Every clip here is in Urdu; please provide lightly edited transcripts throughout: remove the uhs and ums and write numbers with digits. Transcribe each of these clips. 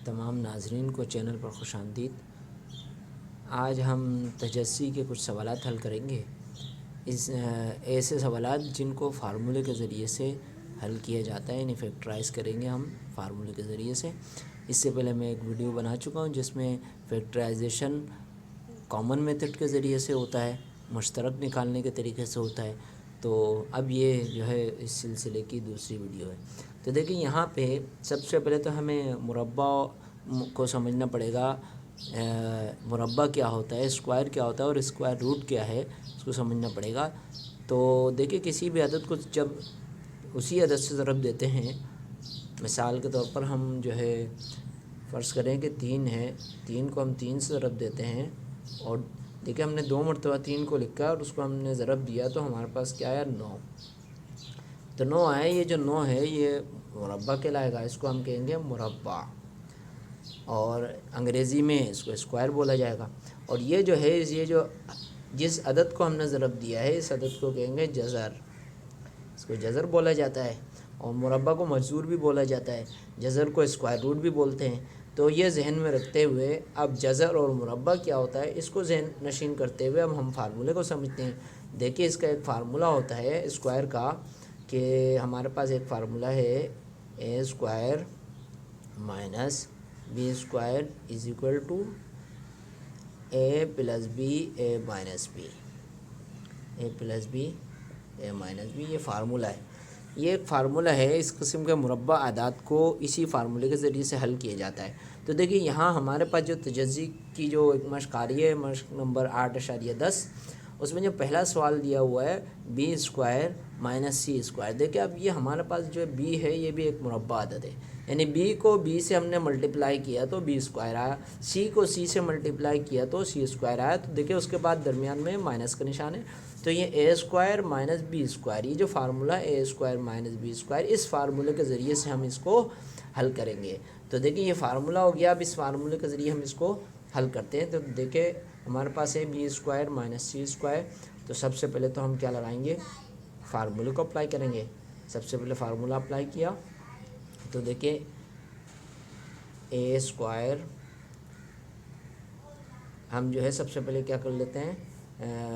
تمام ناظرین کو چینل پر خوش آمدید۔ آج ہم تجزی کے کچھ سوالات حل کریں گے، ایسے سوالات جن کو فارمولے کے ذریعے سے حل کیا جاتا ہے، انہیں فیکٹرائز کریں گے ہم فارمولے کے ذریعے سے۔ اس سے پہلے میں ایک ویڈیو بنا چکا ہوں جس میں فیکٹرائزیشن کامن میتھڈ کے ذریعے سے ہوتا ہے، مشترک نکالنے کے طریقے سے ہوتا ہے۔ تو اب یہ جو ہے اس سلسلے کی دوسری ویڈیو ہے۔ تو دیکھیں یہاں پہ سب سے پہلے تو ہمیں مربع کو سمجھنا پڑے گا، مربع کیا ہوتا ہے، اسکوائر کیا ہوتا ہے اور اسکوائر روٹ کیا ہے، اس کو سمجھنا پڑے گا۔ تو دیکھیں کسی بھی عدد کو جب اسی عدد سے ضرب دیتے ہیں، مثال کے طور پر ہم جو ہے فرض کریں کہ 3 ہے، 3 کو ہم 3 سے ضرب دیتے ہیں اور دیکھیں ہم نے 2 مرتبہ 3 کو لکھا اور اس کو ہم نے ضرب دیا تو ہمارے پاس کیا آیا 9۔ تو 9 آیا، یہ جو 9 ہے یہ مربع کہلائے گا، اس کو ہم کہیں گے مربع، اور انگریزی میں اس کو اسکوائر بولا جائے گا۔ اور یہ جو ہے یہ جو جس عدد کو ہم نے ضرب دیا ہے اس عدد کو کہیں گے جذر، اس کو جذر بولا جاتا ہے، اور مربع کو مجذور بھی بولا جاتا ہے، جذر کو اسکوائر روٹ بھی بولتے ہیں۔ تو یہ ذہن میں رکھتے ہوئے اب جذر اور مربع کیا ہوتا ہے اس کو ذہن نشین کرتے ہوئے اب ہم فارمولے کو سمجھتے ہیں۔ دیکھیے اس کا ایک فارمولہ ہوتا ہے اسکوائر کا، کہ ہمارے پاس ایک فارمولہ ہے a square minus b square is equal to a plus b a minus b, a plus b a minus b, یہ فارمولہ ہے۔ یہ ایک فارمولہ ہے، اس قسم کے مربع اعداد کو اسی فارمولے کے ذریعے سے حل کیا جاتا ہے۔ تو دیکھیں یہاں ہمارے پاس جو تجزی کی جو ایک مشق آ رہی ہے، مشق نمبر 8.10، اس میں جو پہلا سوال دیا ہوا ہے B square minus C square. دیکھیں اب یہ ہمارے پاس جو بی ہے یہ بھی ایک مربع عدد ہے، یعنی بی کو بی سے ہم نے ملٹیپلائی کیا تو بی اسکوائر آیا، سی کو سی سے ملٹیپلائی کیا تو سی اسکوائر آیا۔ تو دیکھیں اس کے بعد درمیان میں مائنس کا نشان ہے، تو یہ a square minus b square, یہ جو formula a square minus b square, اس فارمولے کے ذریعے سے ہم اس کو حل کریں گے۔ تو دیکھیں یہ فارمولہ ہو گیا، اب اس فارمولے کے ذریعے ہم اس کو حل کرتے ہیں۔ تو دیکھیں ہمارے پاس ہے B square minus C square, تو سب سے پہلے تو ہم کیا لگائیں گے، فارمولے کو اپلائی کریں گے۔ سب سے پہلے فارمولہ اپلائی کیا تو دیکھیں اے اسکوائر، ہم جو ہے سب سے پہلے کیا کر لیتے ہیں،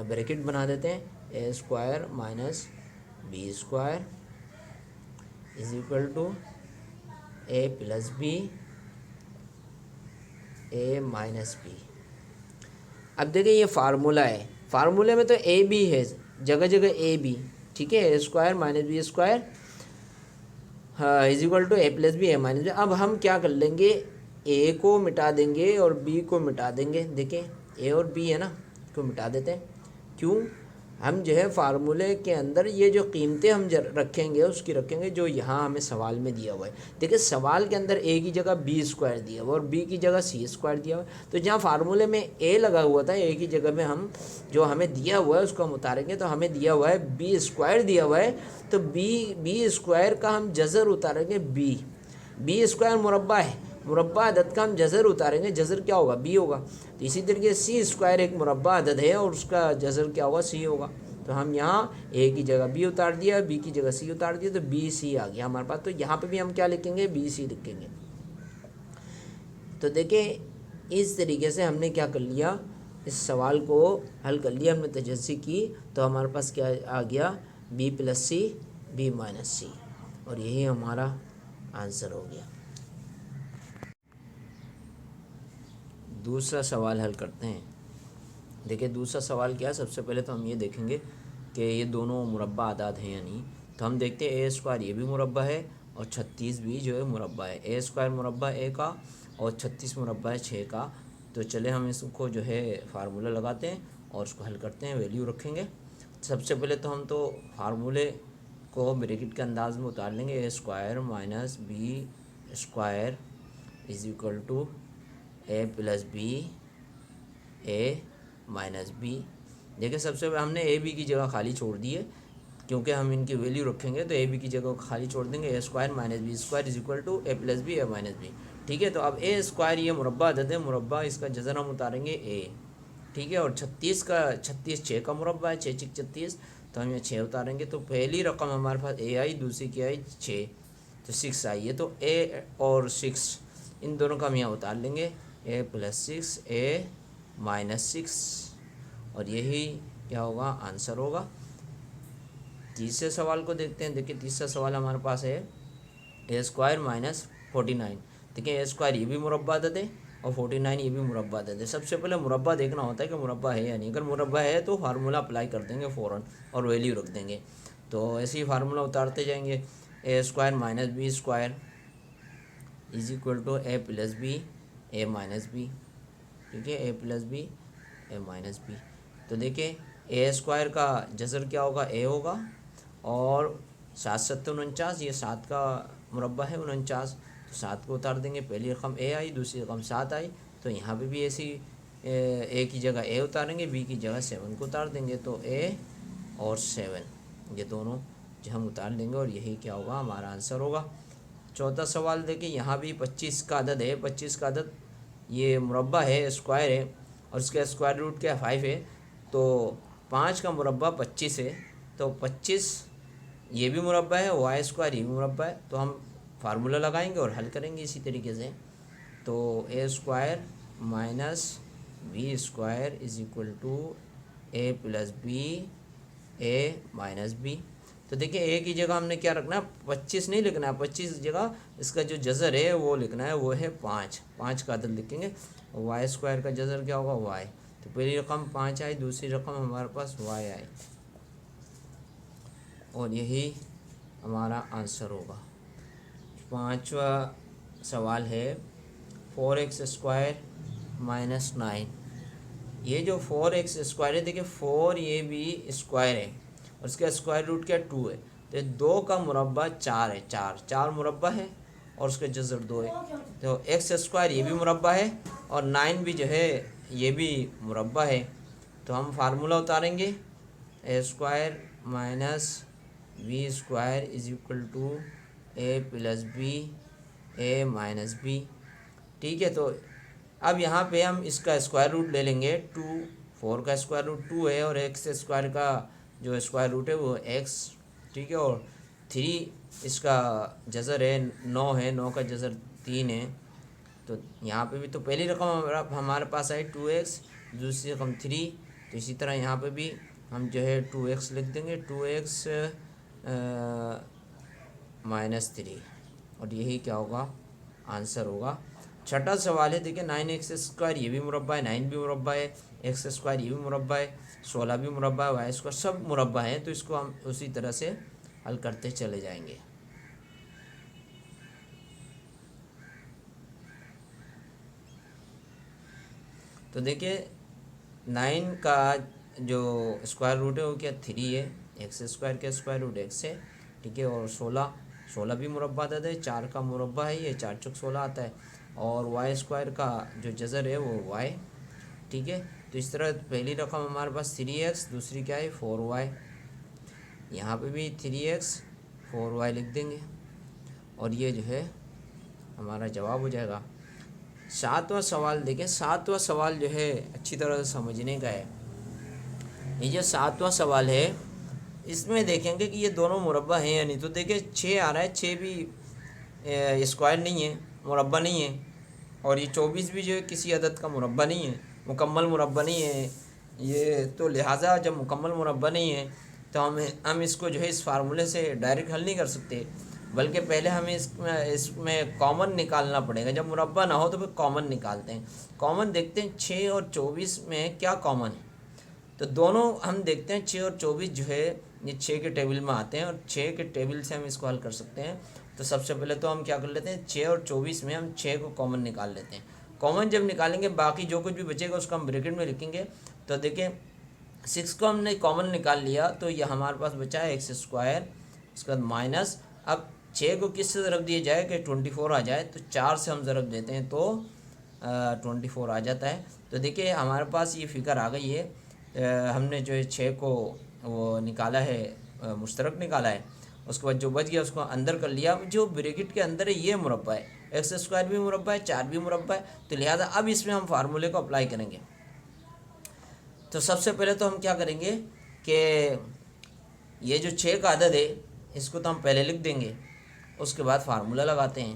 بریکٹ بنا دیتے ہیں، a square minus b square is equal to a plus b a minus b. اب دیکھیں یہ فارمولہ ہے، فارمولے میں تو اے بی ہے، جگہ جگہ اے بی، ٹھیک ہے، a square minus b square is equal to a plus b a minus b. اب ہم کیا کر لیں گے، اے کو مٹا دیں گے اور بی کو مٹا دیں گے۔ دیکھیں اے اور بی ہے نا، اس کو مٹا دیتے ہیں، کیوں، ہم جو ہے فارمولے کے اندر یہ جو قیمتیں ہم رکھیں گے اس کی رکھیں گے جو یہاں ہمیں سوال میں دیا ہوا ہے۔ دیکھیں سوال کے اندر اے کی جگہ بی اسکوائر دیا ہوا اور بی کی جگہ سی اسکوائر دیا ہوا ہے، تو جہاں فارمولے میں اے لگا ہوا تھا اے کی جگہ میں ہم جو ہمیں دیا ہوا ہے اس کو ہم اتاریں گے، تو ہمیں دیا ہوا ہے بی اسکوائر دیا ہوا ہے، تو بی اسکوائر کا ہم جذر اتاریں گے، بی اسکوائر مربع ہے، مربع عدد کا ہم جذر اتاریں گے، جذر کیا ہوگا، بی ہوگا۔ تو اسی طریقے سی اسکوائر ایک مربع عدد ہے اور اس کا جذر کیا ہوگا، سی ہوگا۔ تو ہم یہاں اے کی جگہ بی اتار دیا، بی کی جگہ سی اتار دیا، تو بی سی آ گیا ہمارے پاس۔ تو یہاں پہ بھی ہم کیا لکھیں گے، بی سی لکھیں گے۔ تو دیکھیں اس طریقے سے ہم نے کیا کر لیا، اس سوال کو حل کر لیا، ہم نے تجزی کی، تو ہمارے پاس کیا آ گیا، b plus c b minus c, اور یہی ہمارا آنسر ہو گیا۔ دوسرا سوال حل کرتے ہیں۔ دیکھیں دوسرا سوال کیا ہے، سب سے پہلے تو ہم یہ دیکھیں گے کہ یہ دونوں مربع اعداد ہیں یا نہیں۔ تو ہم دیکھتے ہیں اے اسکوائر یہ بھی مربع ہے اور 36 بھی جو ہے مربع ہے، اے اسکوائر مربع اے کا اور 36 مربع ہے 6 کا۔ تو چلے ہم اس کو جو ہے فارمولہ لگاتے ہیں اور اس کو حل کرتے ہیں، ویلیو رکھیں گے۔ سب سے پہلے تو ہم تو فارمولے کو بریکٹ کے انداز میں اتار لیں گے، a square minus b square is equal to a plus b a minus b. دیکھیں سب سے ہم نے اے بی کی جگہ خالی چھوڑ دی ہے، کیونکہ ہم ان کی ویلیو رکھیں گے تو اے بی کی جگہ خالی چھوڑ دیں گے، a square minus b square is equal to a plus b a minus b, ٹھیک ہے۔ تو اب اے اسکوائر یہ مربع عدد ہے، مربع اس کا جذر ہم اتاریں گے اے، ٹھیک ہے، اور 36 6 کا مربع ہے، 6 6 36، تو ہم یہ 6 اتاریں گے، تو پہلی رقم ہمارے پاس اے آئی، دوسری کی آئی 6، تو 6 آئی ہے، تو اے اور 6 ان دونوں کا ہم یہاں اتار لیں گے، اے پلس 6 اے مائنس 6، اور یہی کیا ہوگا آنسر ہوگا۔ تیسرے سوال کو دیکھتے ہیں۔ دیکھیں تیسرا سوال ہمارے پاس ہے اے اسکوائر مائنس 49۔ دیکھیں اے اسکوائر یہ بھی مربع عدد ہے اور 49 یہ بھی مربع عدد ہے۔ سب سے پہلے مربع دیکھنا ہوتا ہے کہ مربع ہے یا نہیں، اگر مربع ہے تو فارمولہ اپلائی کر دیں گے فوراً اور ویلیو رکھ دیں گے۔ تو ایسے ہی فارمولہ اتارتے جائیں گے، a square minus b square is equal to a plus b a minus b, ٹھیک ہے، a plus b a minus b. تو دیکھیں اے اسکوائر کا جذر کیا ہوگا، اے ہوگا، اور 7 7 49، یہ 7 کا مربع ہے 49، تو 7 کو اتار دیں گے، پہلی رقم اے آئی دوسری رقم 7 آئی، تو یہاں پہ بھی ایسی اے کی جگہ اے اتاریں گے، بی کی جگہ 7 کو اتار دیں گے، تو اے اور 7 یہ دونوں جو ہم اتار لیں گے، اور یہی کیا ہوگا ہمارا آنسر ہوگا۔ چوتھا سوال دیکھیں، یہاں بھی 25 کا عدد ہے، 25 کا عدد یہ مربع ہے، اسکوائر ہے، اور اس کا اسکوائر روٹ کیا 5 ہے، تو 5 کا مربع 25 ہے، تو 25 یہ بھی مربع ہے، وائی اسکوائر یہ بھی مربع ہے، تو ہم فارمولہ لگائیں گے اور حل کریں گے اسی طریقے سے۔ تو a square minus b square is equal to a plus b a minus b. تو دیکھیں اے کی جگہ ہم نے کیا رکھنا ہے، 25 نہیں لکھنا ہے، 25 کی جگہ اس کا جو جذر ہے وہ لکھنا ہے، وہ ہے 5 کا عدد لکھیں گے، وائی اسکوائر کا جذر کیا ہوگا وائی، تو پہلی رقم 5 آئی، دوسری رقم ہمارے پاس وائی آئی، اور یہی ہمارا آنسر ہوگا۔ پانچواں سوال ہے 4x اسکوائر مائنس 9۔ یہ جو 4x اسکوائر ہے، دیکھیں 4 یہ بھی اسکوائر ہے اور اس کا اسکوائر روٹ کیا 2 ہے، تو 2 کا مربع 4 ہے، 4 مربع ہے اور اس کا جذر 2 ہے، تو x اسکوائر یہ بھی مربع ہے اور 9 بھی جو ہے یہ بھی مربع ہے، تو ہم فارمولہ اتاریں گے، a square minus b square is equal to a plus b a minus b, ٹھیک ہے۔ تو اب یہاں پہ ہم اس کا اسکوائر روٹ لے لیں گے 2، 4 کا اسکوائر روٹ 2 ہے اور ایکس اسکوائر کا جو اسکوائر روٹ ہے وہ ایکس، ٹھیک ہے، اور 3 اس کا جذر ہے 9 ہے، 9 کا جذر 3 ہے، تو یہاں پہ بھی تو پہلی رقم ہمارے پاس آئی 2x، دوسری رقم 3، تو اسی طرح یہاں پہ بھی ہم جو ہے 2x لکھ دیں گے، 2x مائنس 3، اور یہی کیا ہوگا آنسر ہوگا۔ چھٹا سوال ہے، دیکھیں 9x اسکوائر یہ بھی مربع ہے، 9 بھی مربع ہے، ایکس اسکوائر یہ بھی مربع ہے، 16 بھی مربع ہے، وائی اسکوائر سب مربع ہیں، تو اس کو ہم اسی طرح سے حل کرتے چلے جائیں گے۔ تو دیکھیں 9 کا جو اسکوائر روٹ ہے وہ کیا 3 ہے، ایکس اسکوائر کا اسکوائر روٹ ایکس ہے، ٹھیک ہے، اور 16 بھی مربع عدد ہے، 4 کا مربع ہے، یہ 4 چوک 16 آتا ہے، اور وائی اسکوائر کا جو جذر ہے وہ وائی، ٹھیک ہے، تو اس طرح پہلی رقم ہمارے پاس 3x، دوسری کیا ہے 4y، یہاں پہ بھی 3x 4y لکھ دیں گے، اور یہ جو ہے ہمارا جواب ہو جائے گا۔ ساتواں سوال دیکھیں، ساتواں سوال جو ہے اچھی طرح سے سمجھنے کا ہے۔ یہ جو ساتواں سوال ہے اس میں دیکھیں گے کہ یہ دونوں مربع ہیں یا نہیں، تو دیکھیں 6 آ رہا ہے، 6 بھی اسکوائر نہیں ہے، مربع نہیں ہے، اور یہ 24 بھی جو ہے کسی عدد کا مربع نہیں ہے، مکمل مربع نہیں ہے یہ، تو لہٰذا جب مکمل مربع نہیں ہے تو ہم اس کو جو ہے اس فارمولے سے ڈائریکٹ حل نہیں کر سکتے، بلکہ پہلے ہمیں اس میں کامن نکالنا پڑے گا، جب مربع نہ ہو تو پھر کامن نکالتے ہیں، کامن دیکھتے ہیں 6 اور 24 میں کیا کامن ہے، تو دونوں ہم دیکھتے ہیں 6 اور 24 جو ہے یہ 6 کے ٹیبل میں آتے ہیں، اور 6 کے ٹیبل سے ہم اس کو حل کر سکتے ہیں، تو سب سے پہلے تو ہم کیا کر لیتے ہیں 6 اور 24 میں ہم 6 کو کامن نکال لیتے ہیں، کامن جب نکالیں گے باقی جو کچھ بھی بچے گا اس کو ہم بریکٹ میں لکھیں گے، تو دیکھیں 6 کو ہم نے کامن نکال لیا تو یہ ہمارے پاس بچا ہے ایکس اسکوائر، اس کے بعد مائنس، اب 6 کو کس سے ضرب دیا جائے کہ 24 آ جائے، تو 4 سے ہم ضرب دیتے ہیں تو 24 آ جاتا ہے، تو دیکھیں ہمارے پاس یہ فگر آ گئی ہے، ہم نے جو ہے 6 کو وہ نکالا ہے، مشترک نکالا ہے، اس کے بعد جو بچ گیا اس کو اندر کر لیا، جو بریکٹ کے اندر ہے یہ مربع ہے، ایکس اسکوائر بھی مربع ہے، 4 بھی مربع ہے، تو لہٰذا اب اس میں ہم فارمولے کو اپلائی کریں گے، تو سب سے پہلے تو ہم کیا کریں گے کہ یہ جو 6 کا عدد ہے اس کو تو ہم پہلے لکھ دیں گے، اس کے بعد فارمولہ لگاتے ہیں،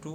2।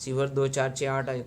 0 2 4 6 8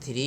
3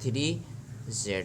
3z।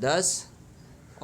10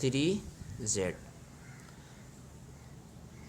3z,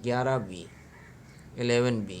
11b 11b।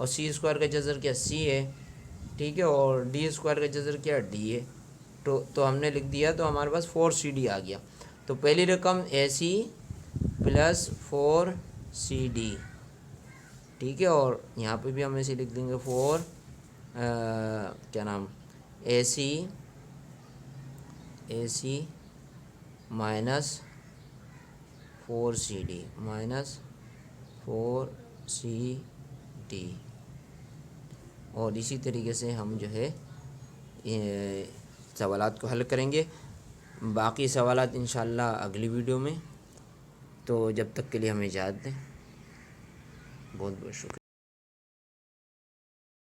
اور سی اسکوائر کا جذر کیا سی ہے، ٹھیک ہے، اور ڈی اسکوائر کا جذر کیا ڈی ہے. تو ہم نے لکھ دیا، تو ہمارے پاس 4CD آ گیا. تو پہلی رقم اے سی پلس 4CD، ٹھیک ہے، اور یہاں پہ بھی ہم ایسے لکھ دیں گے 4 کیا نام اے C minus 4CD minus 4CD. اور اسی طریقے سے ہم جو ہے سوالات کو حل کریں گے. باقی سوالات انشاءاللہ اگلی ویڈیو میں. تو جب تک کے لیے ہمیں اجازت دیں. بہت بہت شکریہ.